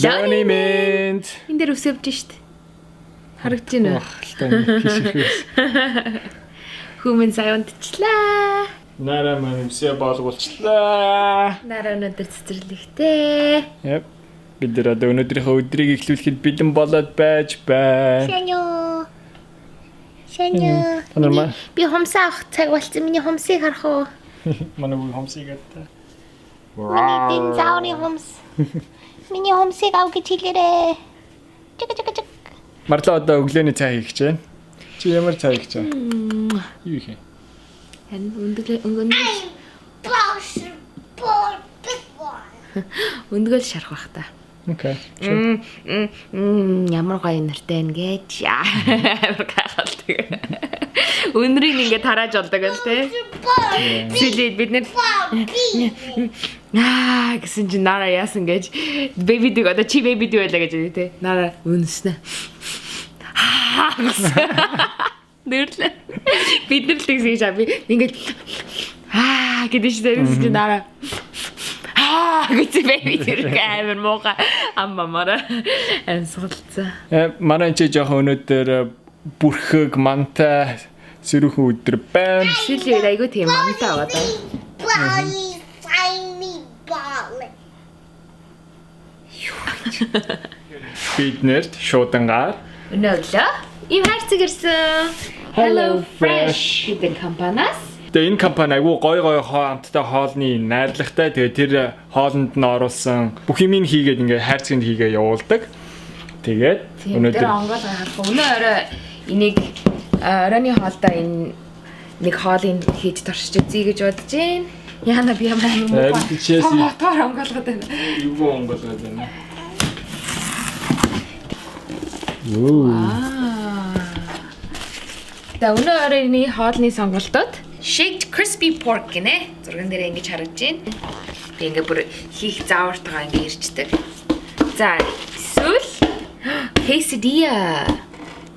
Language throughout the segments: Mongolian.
Lonely Mint. Энэ дээр өсөвж штт. Харагдаж байна уу? Хүмүн сая унтчлаа. Нара маань өсөө болгуулчлаа. Нара өнөдөр цэцэрлэгтэй. Yep. Бид өнөөдрийнхөө өдрийг эхлүүлэхэд бэлэн болоод байж байна. Шанё. Би хомсаа авах цаг болсон. Миний хомсыг харах уу? Манай хомсыг гэдэг. Миний динозаврын хомс. Миний хомсыг авах гэж хэлээрээ. Чиг. Марла одоо өглөөний цай хийх гэж байна. Чи ямар цай хийж байгаа? Юу хий? Өндгөл шарах бах та. Окей. Ямар гоё нэртэй ингэж. Амар гайхалтай. Өнрийг ингээд тарааж болдог л те. Сэлээд бид нэр гэсэн чи Нара яасан гэж baby дүү одоо чи baby дүү байлаа гэж те. Нара үнснэ. Нэрлээ. Бид нар л тэгсэн чам би ингээд гэдэг чинь чи Нара гэж baby дүү амар мууга аммамара амсгалцсан. Манай чи жоохон өнөөдөр бүрхэг мантай сэрүүхэн өдөр байна. Сэлээд айгуу тийм мантай аваад. Бид нэрт шуудангаар Өнөглөө ийм хайрцаг ирсэн. Hello Fresh гэдэг компаниас. Тэгээ энэ компани айгүй гой хамттай хоолны найрлагатай. Тэгээ тэр хоолнд нь оруулсан бүх юмыг хийгээд ингээ хайрцагт хийгээ явуулдаг. Тэгээд өнөөдөр онгол харах. Өнөө орой энийг оройны хоолдоо энэ нэг хоолыг хийж туршиж үзье гэж бодож байна. Яна би ямар мотор онголгоод байна. Юу онголгоод байна? Та өнөө оройны хоолны сонголтууд shaked crispy pork гинэ. Зурган дээр ингэж харагдаж байна. Би ингээ бүр хийх заавартайгаа ингээ ирчдэг. За, эсвэл quesadilla.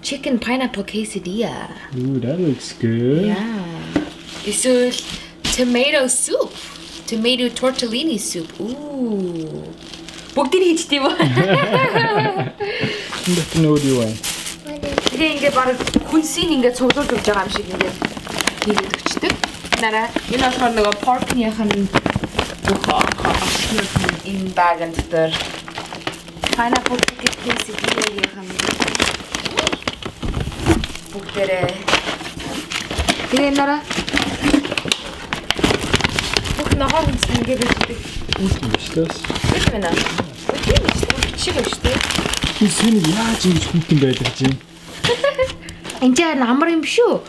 Chicken pineapple quesadilla. Ooh, that looks good. Yeah. Эсвэл tomato soup. Tomato tortellini soup. Ooh. Бүгдийг хийчтэй юу? What do you want? Тэгээ ингээ баг хүнсийг ингээ цуглуулж өгч байгаа юм шиг ингээ хийгээд өчтдөг. Нара энэ болохоор нөгөө pork-ийн энэ баганд дээр pineapple quesadilla яхан бүгдээрээ тэгээ Нара бүх нохоо хүнс ингээ bijдэг. Үстэс. Бид мэнэ. Үгүй шиг өштэй. Тэсний яаж ингэж хүүхэн байдаг юм? Энд чинь амар юм шүү.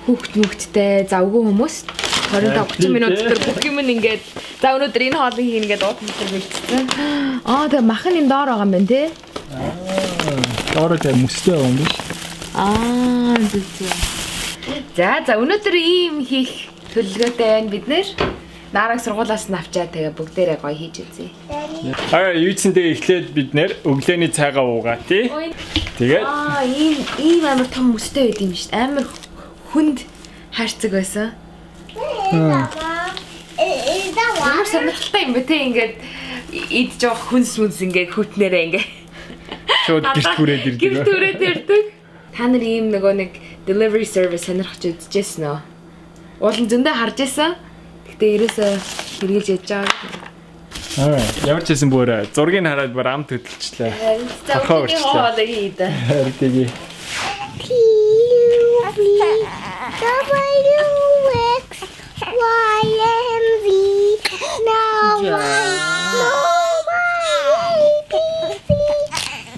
Хүүхдтэй завгүй хүмүүс 25-30 минут дотор бүх юм ингээд за өнөөдөр энэ хоолыг хийнэ гэдэг уутмаар бэлдсэн. Тэгээ махан энэ доор байгаа юм байна те. Доороо тэ мөстэй юм биш. За өнөөдөр ийм хийх төлөвлөгөөтэй байна бид нэр. Нараг сургуулаас нь авчаа тэгээ бүгдээрээ гоё хийж үзье. Юуцэндээ эхлээд бид нэр өглөөний цайгаа уугаа тий. Тэгээд ийм амар том мөстэй байд юм шүү дээ. Амар хүнд хайрцаг байсан. Ямар сонирхолтой юм бэ те ингээд идж явах хүнс ингээд хүтнэрээ ингээд шууд гэрт хүрээд ирдэг. Гэрт хүрээд ирдэг. Та нар ийм нөгөө нэг delivery service сонирхож үзчихсэн нөө. Уулын зөндөө харж байсан. Гэтэ ерөөсөө хэрэгжилж яж байгаа. Ямар ч хэсэн бүр зургийг хараад бүр амт хөдөлчлээ. За өглөөний хоолыг хийдэ. Тэгээ.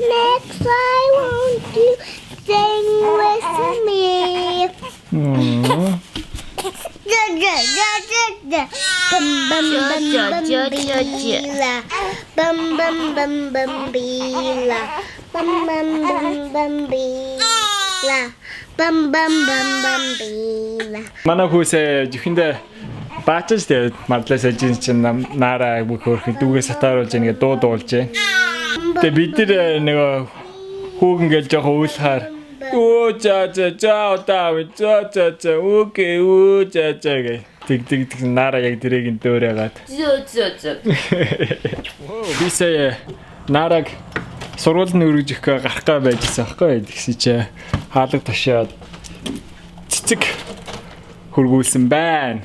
Next I want you sing with me. Манай хүүсээ жихэндээ баачж тэгээд Марлаа сэлжин чинь Нара бүх хөрхөн дүүгээ сатааруулж яага дуу дуулж байна. Тэгээд бид нар нөгөө хүүгэн гээл жоохон уйлахаар оо за удаа окей гэ тэг Нара яг дэрэг ин дөөрөөгаад. Зөө. Би сая Нараг сургуульд нь өргөж өгөх гарах гай байжсэн байхгүй. Тэгсэн чи хаалга тушаад цэцэг хөргүүлсэн байна.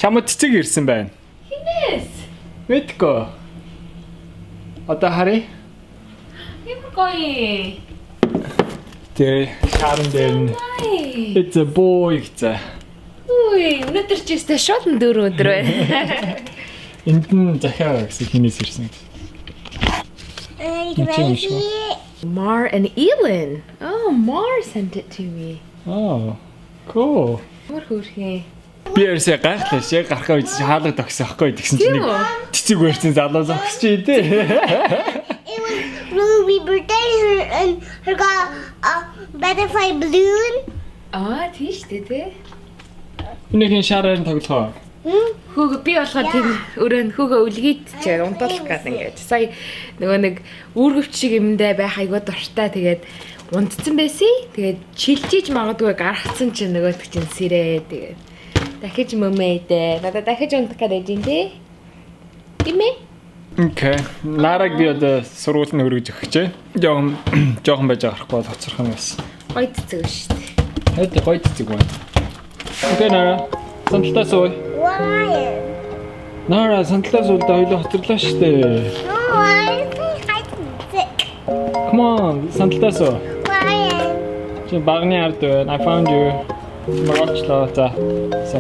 Чамд цэцэг ирсэн байна. Хинээс? Мэдгүй. Одоо харъя. Гоё. Тэ шарын дээр нь it's a boy гэсэн. Үгүй, өнөөдөр ч ихтэй шууд 4 өдөр байна. Энд нь захиа гэсэн хинээс ирсэн. Right here. Mar and Elin. Oh, Mar sent it to me. Oh, cool. Мөр хөрхий. Би ерөөсөө гайхлаа. Яг гарахаа үз чи хаалга тогсон байхгүй тэгсэн чинь нэг цэцэг барьсан залуу зогсож тий. It was Ruby birthday and her got a butterfly balloon. Аа, тийш дээ. Энэхин шараар нь тоглохоо. Хүүгээ би болохоор тэр өрөө хүүгээ үлгийд чи унтуулах гэдэг ингээд. Сая нөгөө нэг үүргэвч шиг юмдаа байх айгуу дуртай тэгээд унтцсан байсан. Тэгээд чилжиж магадгүй гаргацсан чинь нөгөөт чинь сэрээ тэгээд дахиж мөмэдэ. Надад дахиж унтах гэдэг юм тий. Имэ? Окей. Нараг би одоо сургууль нь өргөж өгч чээ. Жохон байж гарахгүй бол хоцорхон байсан. Гоё цэцэг шүү дээ. Хэт гоё цэцэг байна. Окей Нара. Санталтаа сууя. Why? Нара санталтаа суулдаа хоёул хоцорлоо шүү дээ. No, I think I'm sick. Come on, санталтаа суу. Why? Чи багны ард байна. I found you. Маргачлаа за. So.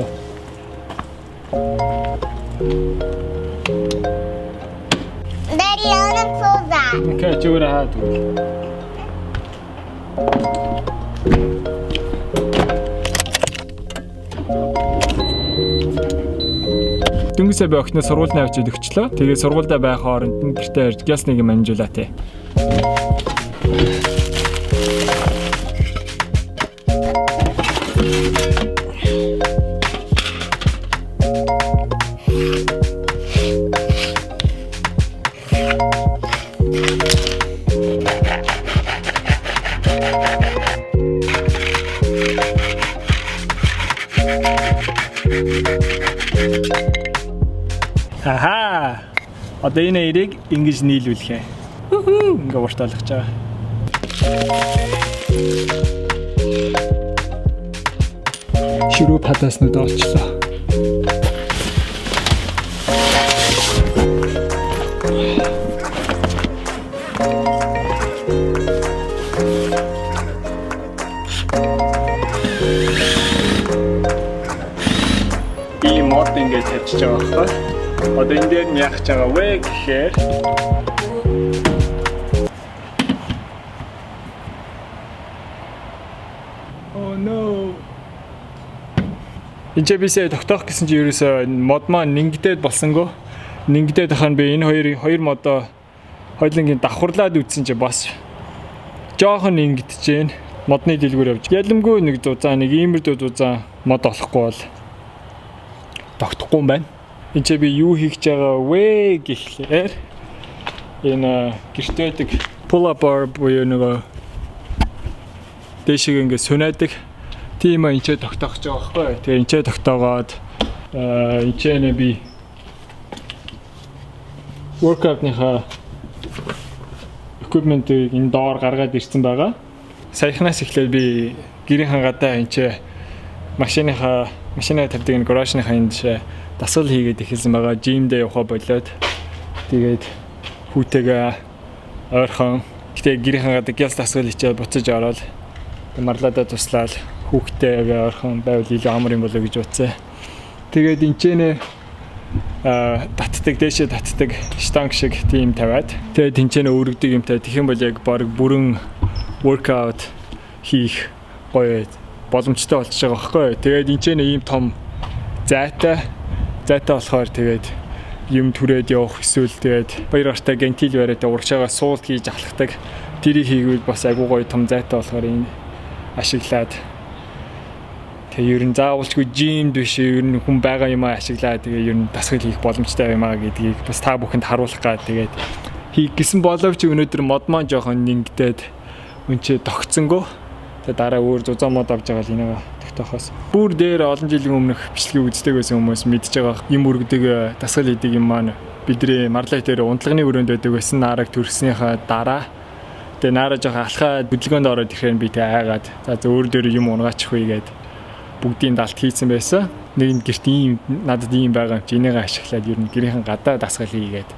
Daddy, I want to close that. Окей, чөөр хаад. Дөнгөсөө би охиноо сургуульд авч өгчлөө. Тэгээд сургуульдаа байх хооронд нь гэртээ ирж гяс нэг юм амжуулаа тий. Аха. Одоо энэ хоёрыг ингэж нийлүүлэхээ. Ингээ уртаалгаж байгаа. Шүрүү хатаснууд олчлоо. Ийм мод ингээ тавьчих байгаа байхгүй. Одоо энэ дээр нь яах гэж байгаа вэ гэхээр Oh no. Энд бисээ тогтоох гэсэн чи ерөөсөө мод маань нингдээд болсонгүй. Нингдээд ахын би энэ хоёр модоо хоёулангийн давхарлаад үтсэн чи бас жоохон нингдэж जैन. Модны дэлгүүр явж. Ялэмгүй нэг дузаа нэг иймэрдүү дузаа мод олохгүй бол тогтохгүй юм байна. Энд би юу хийх гэж байгаа вэ гэхлээр энэ гэртээдэг pull up bar буюу нөгөө дэшиг ингэ сүнэдэг тийм энэ ч тогтоох гэж байгаа байхгүй. Тэгээ энэ ч тогтоогоод энэ ч нэ би workout-ныхаа equipment-ийг энэ доор гаргаад ирсэн байгаа. Саяхнаас эхлээд би гэрийн гадаа энэ ч машиныхаа тавьдаг энэ гаражныхаа энэ дасгал хийгээд эхэлсэн байгаа. Жимдээ явахаа болоод тэгээд хүүтэйгээ ойрхон гэтээ гэрийн гадаа гялс дасгал хийчээ буцаж ороод Марладаа туслаад хүүхтэйгээ ойрхон байвал илүү амар юм болоо гэж бодсон. Тэгээд энчэнэ татдаг дэшээ татдаг штанг шиг тийм тавиад тэгээд энчэнэ өргөдөг юмтай тэгэх юм бол яг баг бүрэн workout хийх гоё боломжтой болж байгаа байхгүй. Тэгээд энчэнэ ийм том зайтай болохоор тэгээд юм түрээд явах эсвэл тэгээд баяр гартаа гентил бариад урагшаага суулт хийж ахлагдаг. Тэрийг хийгвэл бас айгуу гоё том зайтай болохоор энэ ашиглаад тэгээ ер нь заавалчгүй жимд биш ер нь хүн байгаа юм ашиглаад тэгээ ер нь дасгал хийх боломжтой юм аа гэдгийг бас та бүхэнд харуулах гад тэгээд хийх гэсэн боловч өнөөдөр мод маань жоохон нингдээд үнчээ тогтсонгүй. Тэгээ дараа өөр зузаан мод авч байгаа л энийг тогтоохоос. Бүр дээр олон жилийн өмнөх бичлэгийг үздэг байсан хүмүүс мэдж байгаа юм өргөдөг дасгал хийдэг юм маань бидний Marla дээр унтлагын өрөөнд байдаг байсан Нараг төрснийхаа дараа тэгээ Нара жоо алхаа хөдөлгөөнд ороод ирэхээр би тэгээ айгаад за өөр дөр юм унгаачих вэ гээд бүгдийн далд хийцэн байсан. Нэг гэрт ийм надад ийм байгаа юм чи энийг ашиглаад ер нь гэрийнхэн гадаа дасгал хийгээд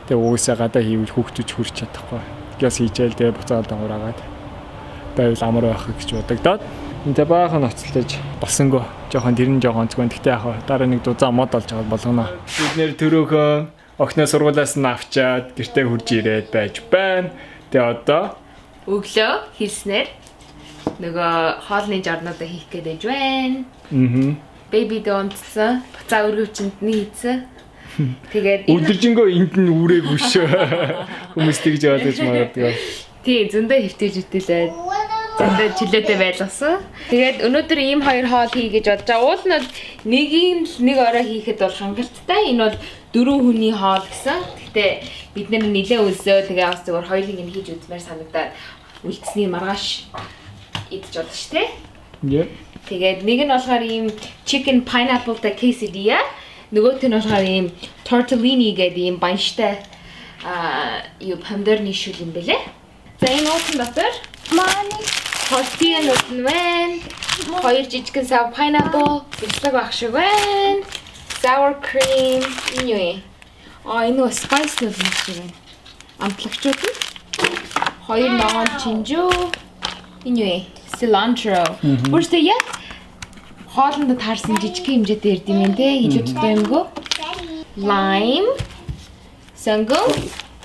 тэгээ уусаа гадаа хийвэл хүүхдүүч хүрч чадахгүй. Гяс хийчихэл тэгээ буцаад дагуураагаад байвал амар байх гэж бодогдоод энэ баахан ноцтолж болсонго жоохон тэр нь жоохон зөвхөн гэхдээ яг дараа нэг дузаа мод олж аваад болгоно. Бид нэр төрөөхөн охиноо сургуулиас нь авчаад гэртээ хурж ирээд байж байна. Тэгээ одоо өглөө хийснээр нөгөө хоолны жарнуудаа хийх гээд байж байна. Baby донтсан, буцаа өргөвчөнд нь хийцэн. Тэгээд өдөржингөө энд нь үрээгүй шүү. Хүмүүс тэгж яваад гэж магадгүй. Тий, зөндөө хэвтэж үтэлээд зөндөө чөлөөтэй байлгасан. Тэгээд өнөөдөр ийм хоёр хоол хий гэж бодож байгаа. Уул нь нэг орой хийхэд бол хангалттай. Энэ бол 4 хүний хоол гэсэн. Гэхдээ бид нэр нилээ өлсөө тэгээ бас зөвхөн хоёулыг нь хийж үзмээр санагдаад үлдсний маргааш идэж болно шүү дээ. Yep. Тэгээд нэг нь болохоор ийм chicken pineapple quesadilla, нөгөөх нь болохоор ийм tortellini гэдэг ийм банштай юу помидорны шүл юм бэлээ. За энэ уутан дотор tortilla нут нь байна. Хоёр жижигхэн сав pineapple, бэлэг баг шиг байна. Sour cream, энэ юу юм? Энэ spice нут шиг байна. Амтлагчууд нь. Хоёр ногоон чинжүү. Энэ юу юм? Cilantro. Бүртээ яг хоолнд таарсан жижиг хэмжээтэй ирд юм те. Илүү дутуу юмгүй. Lime, сонгон,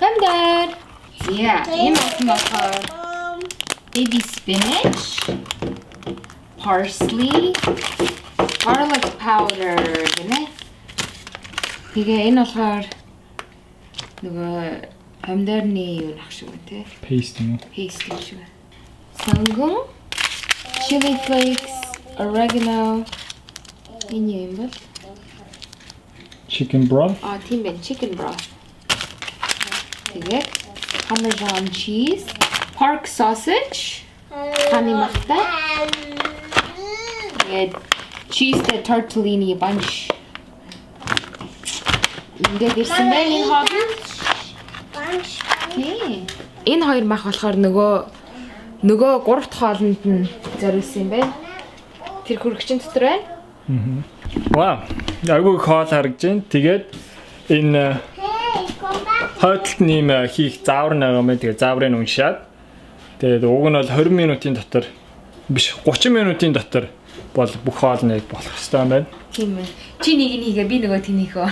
помидор. Yeah, энэ болохоор baby spinach, parsley, garlic powder гэнэ. Тэгээ энэ болохоор нөгөө помидорны юу нах шиг байна те. Paste юм уу? Paste юм шиг байна. Сонгон, chili flakes, oregano. Энэ юм бол Chicken broth. тийм байна, chicken broth. Тэгээд Parmesan cheese, pork sausage, honey mustard, тэгээд cheese the tortellini bunch. Ингээд ирсэн байна энэ хоол. Энэ хоёр мах болохоор нөгөө 3 дахь хоолнд нь зориулсан юм байна. Тэр хүрэгчин дотор байна. Вау. Айгуу хоол харагдж байна. Тэгээд энэ хойдолд нэм хийх заавар нэг юм. Тэгээд зааврыг уншаад тэгээд уг нь бол 20 минутын дотор биш 30 минутын дотор бол бүх хоол нэг болох хэрэгтэй юм байна. Тийм ээ. Чи нэг нь хийгээ би нөгөө тэнийхөө.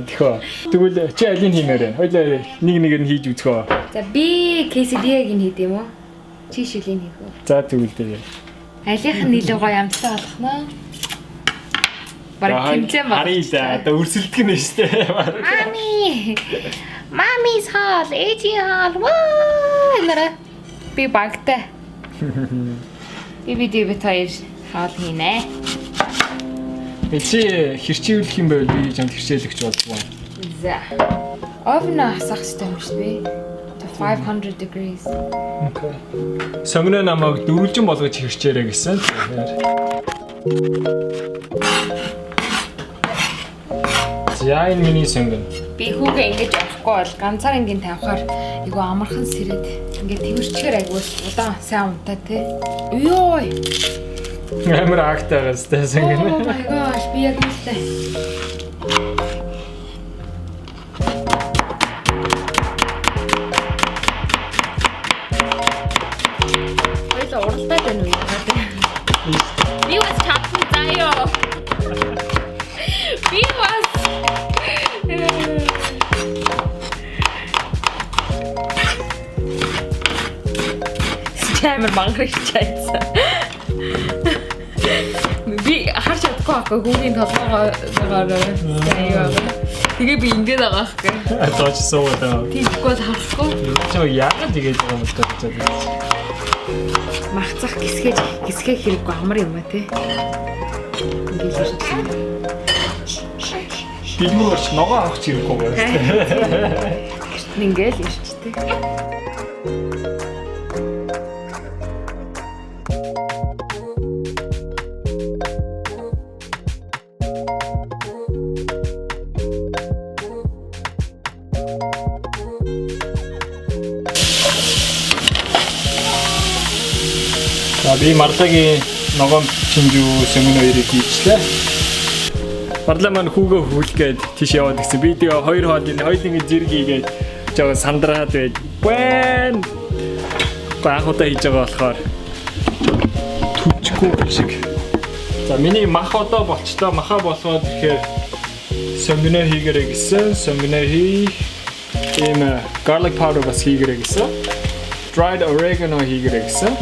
Тэхөө. Тэгвэл чи алийг хиймээр байна? Хоёлаа нэг нь хийж үзхөө. За би quesadilla-г нь хийд юм уу? Чи шилийн хийх үү? За тэгвэл тэгээ. Алийнх нь илүү гоё амттай болох нь. Бараг тэмцээн баг. Харъя да өрсөлдөх нь штэ. Mommy's haul, ээжийн haul. Ваа! Нара би багтай. Би хоёр хаал хийнэ. Чи хэрчүүлэх юм байвал би чамд хэрчээлэгч болдгоо. За. Овн асах хэрэгтэй юм шүү дээ. 500 degrees. Okay. Сонгоно намайг дөрвөлжин болгож хэрчээрэй гэсэн. За энэ миний сонгоно. Би хүүгээ ингэж авахгүй бол ганцаар ингэ тавихаар айгу амархан сэрээд ингэ тэрчээр айгу удаан сайн унтаа тий. Ёй. Амар актагаас тэ сонгоно. Oh my gosh, би яг үстэй. Уралдаад байна уу? Би бас чатсан заяа. Би бас Стэмэр мангар чайцсан. Би харж чадахгүй байхгүй хүүгийн толгоогоо заяа. Тэгээ би ингэж байгаа байхгүй. Атаач суугаа. Тиймгүй харахгүй. Чоо яагаад тэгээд байгаа юм бэ? Махцах гисгэх хэрэггүй амар юм аа тий. Ингээд л шүү. Билмөрч ногоо авах хэрэггүй байна. Ингээд л шүү дээ. За би Марлагийн ногоон чинжүү сөмнө хоёрыг хийчлээ. Марла маань хүүгээ хүлгээд тийш яваад гисэн. Би тэгээ хоёр хоолны зэрэг хийгээд жоо сандраад байж. Бэн. Баахуудаа хийж байгаа болохоор түчгүй шиг. За миний мах одоо болчлоо. Маха болгоод тэгэхээр сөмнө хийгэрэй гэсэн. Сөмнө хий. Ийм garlic powder бас хийгэрэй гэсэн. Dried oregano хийгэрэй гэсэн.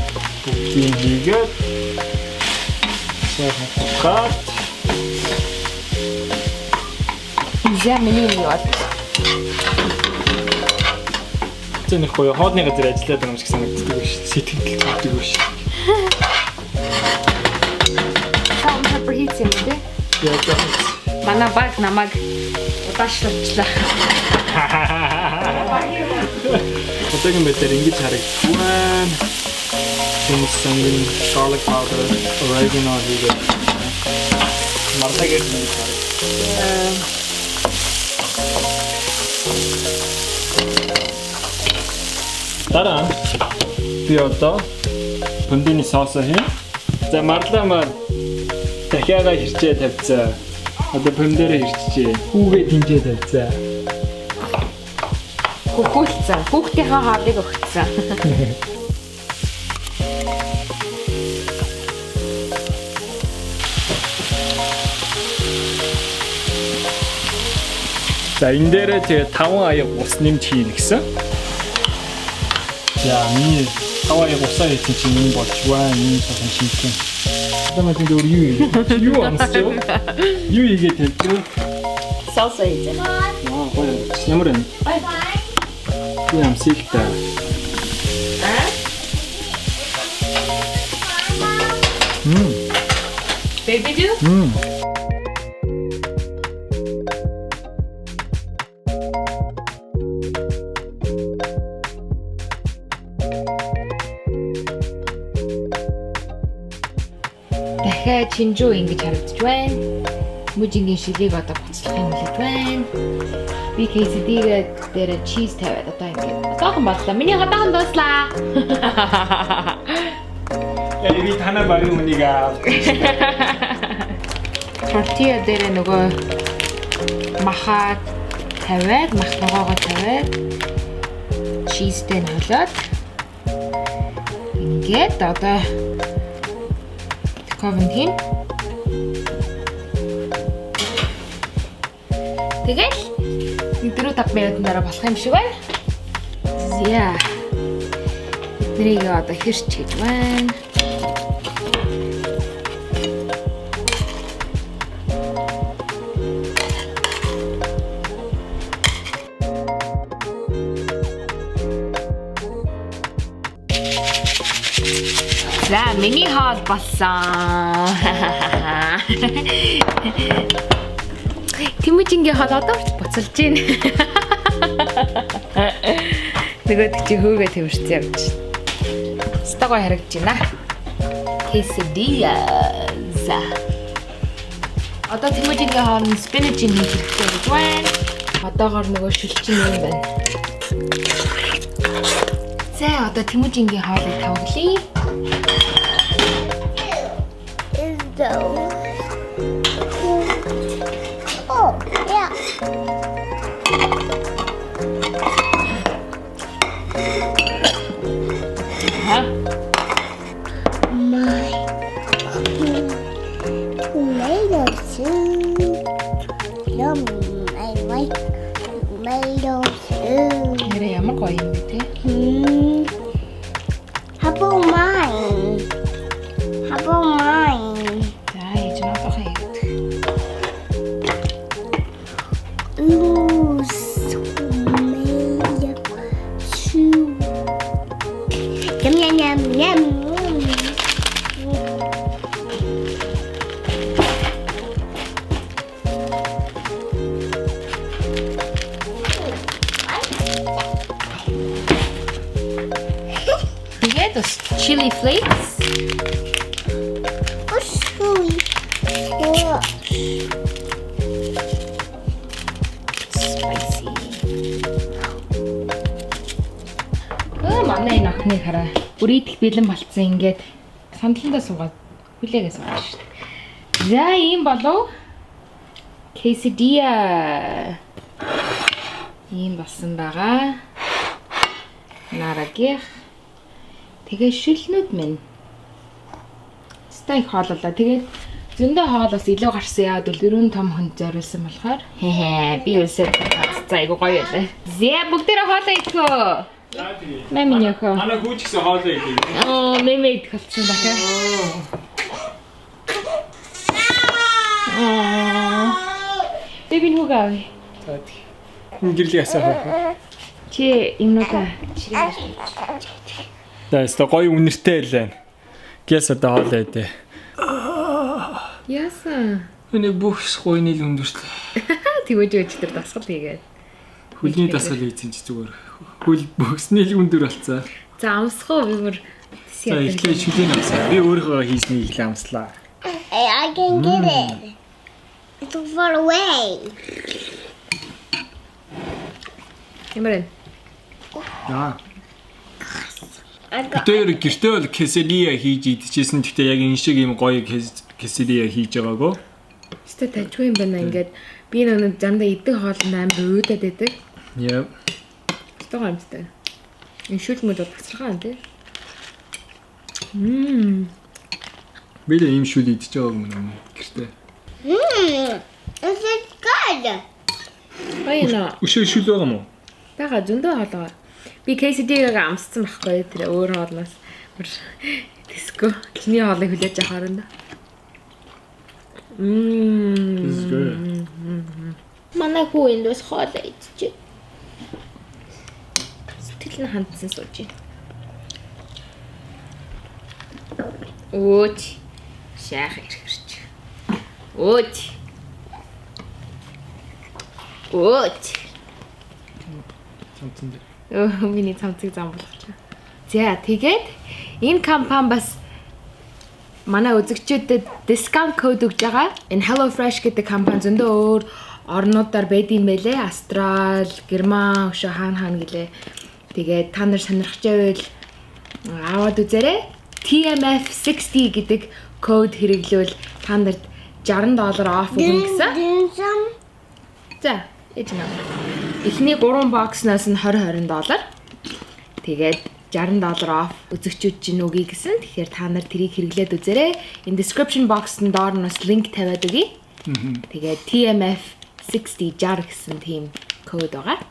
Бүгдийг хийгээд. Хат. Миний яваад. Тэний хоо хоодны газар ажиллаад байгаа юм шиг санагддаг биш. Сэтгэл төвтэй биш. Саун пеппер хийсэн үү? Яа гэх юм. Манай баг намайг удаашлуулчлаа. Хотын мэтэр ингэж харагдсан. Сумсан garlic powder, oregano хийгээд. Марлагийг хийж харагдсан. Дараа би одоо пөндийн соус хийн. За Марла маань дахиагаа хэрчээ тавьцаа. Одоо пөндөрөө хэрчээ. Хүүгээ тэнцээ тавьцаа. Хөхүүлцэн. Хүүхдийнхээ хаалыг өгцөн. За энэ дээрээ тэгээ 5 аяг ус нэмж хийнэ гэсэн. За миний 5 аяг усаа хийсэн чинь энэ болж байна. Энэ жоохон шинхэн. Тамаа тийм өөр юу амсчаа? Юу игээд тавьчих. Салса хийх. Ямар юм? Яам сэлтэ. Baby do? Дахиад чинжүү ингэж харагдаж байна. Мужингийн шилийг одоо буцлах юм хэлээд байна. Би quesadilla дээр cheese тавиад одоо ингэ. Одоохон боллоо. Миний одоохон дууслаа. Би танаа багийн хүнийг аа. Tortilla дээр нөгөө махаа тавиад, мах ногоогоо тавиад cheese-тэй нөлөөд ингээд одоо ковен. Тэгэл 4-5 минутын дараа болох юм шиг байна. Зя. Эднийг одоо хэрч хийж байна. За, миний хоол болсон. Temuujinгийн хоол одоо ч буцалж байна. Нөгөөд чи хөөгээ төвөрч явж. Стагой харагдаж байна. Quesadillas. Одоо Temuujinгийн хоол нь spinach-ийн хэрэгтэй гэж байна. Одоогоор нөгөө шүлчин юм байна. За, одоо Temuujinгийн хоолыг тавглая. Oh, yeah. Huh? My tomato soup. Yummy. I like tomato soup. Нэрээ ямар гоё юм бэ те? How about mine? How about mine? За, ээж нь одоо хаяг. Ooh, tomato soup. Yum, yum, yum, yum. Тэгээд chili flakes. What's chili? What? Spicy. Манай энэ охины хараа. Бүр идэх бэлэн болцсон ингээд сандландаа суугаад хүлээгээ суугаад шүү дээ. За ийм болов. Quesadilla. Ийм болсон байгаа. Нарагийн. Тэгээ шүлнүүд минь. Стейк хооллоо. Тэгээд зөндөө хоол бас илүү гарсан яад бол дөрөв том хүнд зориулсан болохоор би үсээ за айгу гоё байлаа. Зэ бүгдээрээ хоолоо идэхөө. Мэминийхөө. Ана гүйч гэсэн хоолоо идэх. Мэмэ идэх болсон дахиад. Бэбин хугаа. За тий. Ингээл ясаа. Чи юмнуудаа чирээ. Тэстэ гоё үнэртэй лээ. Гэс одоо хоолоо идэ. Яасан. Энийг бүх гойны л өндөрчлээ. Тэгвэж өчтөр дасгал хийгээд. Хөлний дасгал хийсэн чи зүгээр. Хөл бүхсний л өндөр болцоо. За амсах уу би бүр За ихлэ шүлийн амсаа. Би өөрөө хийсний ихлэ амслаа. I can get it. It's too far away. Ямар Аа. I got. Тэр гэртээ бол quesadilla хийж идчихсэн. Гэхдээ яг энэ шиг юм гоё quesadilla хийж байгаагүй. Өстө тажгүй юм байна ингээд би нэг зандаа идэх хоолнд амар уудаад байдаг. Яа. Өстө гомдтой. Энэ шүл мөд тасархаа юм тий. Би л ийм шүл идчихэж байгаа юм гэртээ. Is it good? Баяна. Өшөө шүл байгаа юм уу? Бага зөндөө хоолоо. Би quesadilla-г амссан байхгүй тэр өөр хоолноос. Диско. Чиний хоолыг хүлээж авах харна. This is good. Манай хүү эндээс хоолоо идчих. Сэтгэл нь хандсан сууж байна. Өөч. Шаах ирхэрч. Өөч. Өөч. Цамцсан дээр. Миний цамцыг зам болгоч. За тэгээд энэ компани бас манай үзэгчдэд дискаунт код өгж байгаа. Энэ HelloFresh гэдэг компани зөндөө өөр орнуудаар байдсан байлээ. Австрал, Герман, өшөө хаана гэлээ. Тэгээд та нар сонирхож байвал аваад үзээрэй. TMF 60 гэдэг код хэрэглэвэл та нарт $60 off өгнө гэсэн. За, ээж наа. Эхний 3 бокснаас нь $20. Тэгээд $60 off үзэгчүүд чинь өгье гэсэн. Тэгэхээр та нар тэрийг хэрэглээд үзээрэй. Энэ description box-ын доор нь бас link тавиад өгье. Тэгээд TMF 60 гэсэн тийм код байгаа.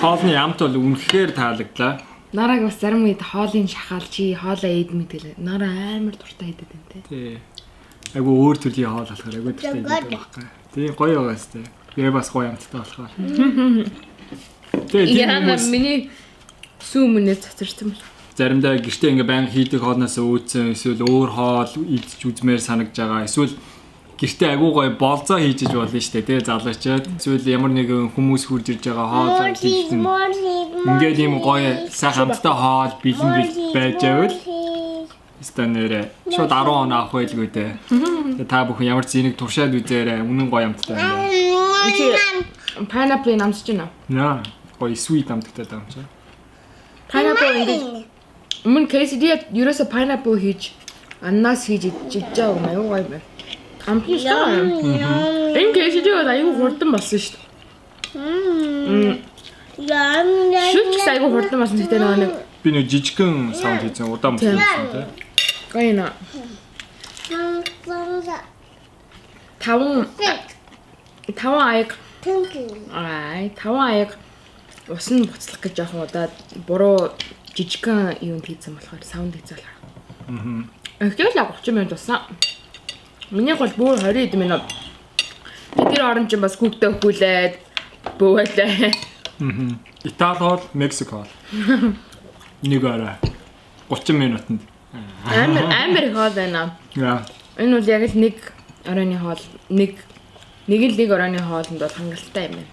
Хоолны ямт бол үнэхээр таалагдлаа. Нараг бас зарим үед хоолын шахаал чи хоолоо ид мэдгэлээ. Нара амар дуртай идэв юм те. Тий. Айгу өөр төрлийн хоол болохоор айгу дуртай идэв байхгүй. Тий гоё байгаа сте. Тэгээ бас гоё амттай болохоор. Тэгээ Яна миний сүүмнээ цацарсан бол. Заримдаа гэртээ ингээ баян хийдэг хоолноос өөдсөн эсвэл өөр хоол идэж үзмээр санагдж байгаа. Эсвэл гэртээ айгу гоё болзоо хийж иж болно штэ тий залуучаад. Эсвэл ямар нэгэн хүмүүс хурж ирж байгаа хоол хийсэн. Ингээд ийм гоё сайхан амттай хоол бэлэн байж байвал станерэ шууд 10 он авах байлгүй дээ. Та бүхэн ямар ч зэнийг туршаад үзээрэй. Үнэн гоё амттай байна. Pineapple намсч байна. Наа гоё sweet амттай даа юм чи. Pineapple ингээд өмнө quesadilla ерөөсө pineapple хийж ананас хийж идчихэж байгаа юм аюу гоё байна. Амттай. Энэ quesadilla аюу хурдан болсон шүү дээ. Шүч аюу хурдан болсон гэдэг нэг Би нэг жижигхэн саунд хийсэн удаан болсон тий. гоё нэ. Таван аяг таван аяг ус нь буцлах гэж яах удаад буруу жижигхэн юм хийсэн болохоор саунд хийсэн болохоор. Эхлээд л 30 минут болсон. Минийх бол бүр 20 минут. Бидний оронч бас хүүхдээ хүүлээд бөөлээ. Итали хоол, Мексик хоол. Нэг арай 30 минутанд. Амар хоол байна. Яа. Энэ бол яг л нэг оройны хоол, нэг оройны хоолнд бол хангалттай юм байна.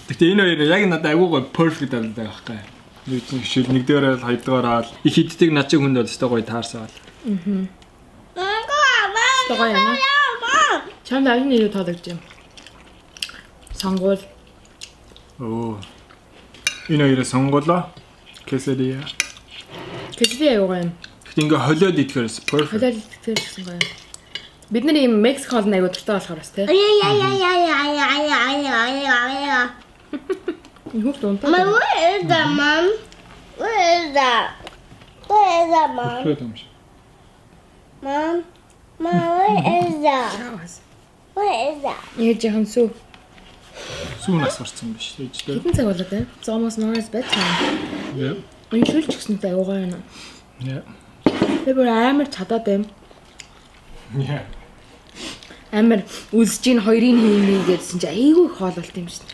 Гэтэ энэ хоёр яг надад айгүй гоё perfect байлаа байхгүй. Нэг чинь шил нэг дээр л хоёрдугаар хаал. Их иддэг над шиг хүнд бол өстой гоё таарсан бол. Гоё яана. Чамд аль нь юу таалагдж юм? Сонгуул. Оо. Энэ хоёроо сонголоо. Quesadilla. Quesadilla юу юм? Ингээ холиод идэхээрс perfect. Холиод идэхээр гэсэн гоё. Бид нар ийм Мексик хоол нэг өдөртэй болохоор бас тий. Хүүхд унтаа. Mom, where is that, Mom? Where is that? Where is that, Mom? Mom, where is that? Where is that? Яаж яхан сүү. Сүүнээс гарсан биш ээжтэй. Хэдэн цаг болоод байна? It's almost Nara's bedtime. Yeah. Үн шүлж гэсэнтэй уугаа байна. Yeah. Би бүр амар чадаад байна. Yeah. Амар үзэж ийн хоёрын хиймээ гэдсэн чи айгүй их хоол болт юм шин.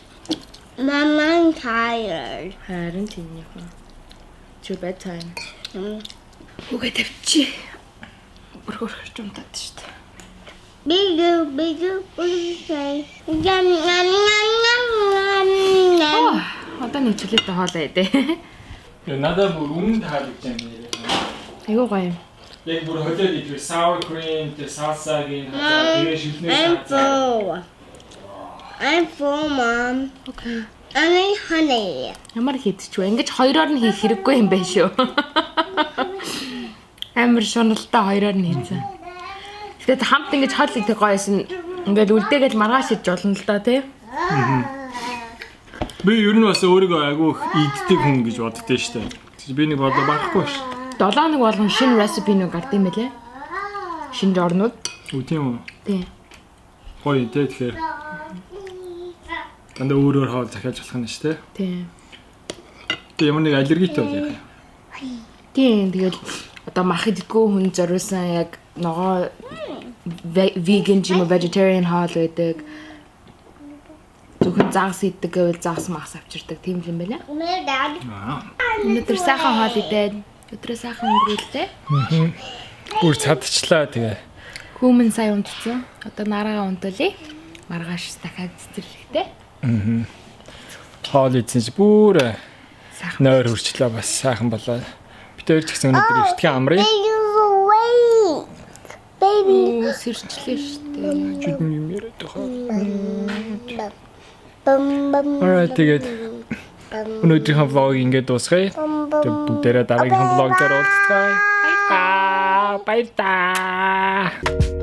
Mom, I'm tired. Харин тийм яах вэ? It's your bedtime. Үгээ тавьчих. Бүр хөрч унтаад шүү дээ. Bigger, what did you say? Одоо нэг чөлөөтэй хоолоо идэ. Надад бүр өмнө таалагдж байна. Айгүй гоё юм. Яг бүр холиод идэх sour cream, тэ салсагийн тэгээ шилнээс I'm full. I'm full, Mom. Okay. I need honey. Ямар хийдчихвэ? Ингэж хоёроор нь хийх хэрэггүй юм байна шүү. Амар шуналтай хоёроор нь хийцэн. Тэгээд хамт ингэж хоол идэх гоёсэн. Ингээд үлдээгээл маргааш идэж болно л да тий. Би ер нь бас өөрийгөө айгүй иддэг хүн гэж боддөө штэ. Би нэг бодоо барахгүй ш. 7 хоног болгон шинэ рецепи нэг гард юм байлээ. Шинэ орнууд. Үгүй тийм үү? Тий. Гоё тий тэгэхээр. Дандаа өөрөөр хоол захиалж болох нь штэ. Тий. Тэ ямар нэг аллергитэй бол яах юм. Тийм тэгэл одоо мах идэггүй хүн зориулсан яг ногоо vegan юм vegetarian хоол байдаг. Зөвхөн загас иддэг гэвэл загас махс авчирдаг тийм юм байна. Dad. Өнөөдөр сайхан хоол идээд өдрөө сайхан өнгөрүүлээ. Бүр цадчлаа тэгээ. Хүмүн сая унтцсан. Одоо нараагаа унтуулъя. Маргааш дахиад цэцэрлэгтэй. Хоол идсэн чи бүр Сайхан. нойр хурчлаа бас сайхан болоо. Би тэр ч гэсэн өнөөдөр эртхэн амрыг. Baby. Сэрчлээ шүү дээ. Чүдэн юм яриад байгаа. Bum. Alright тэгээд өнөөдрийнхөө vlog ингээд дуусгая. Тэгээд бүгдээрээ дараагийнхаа vlog дээр уулзцгаая. Баярлалаа.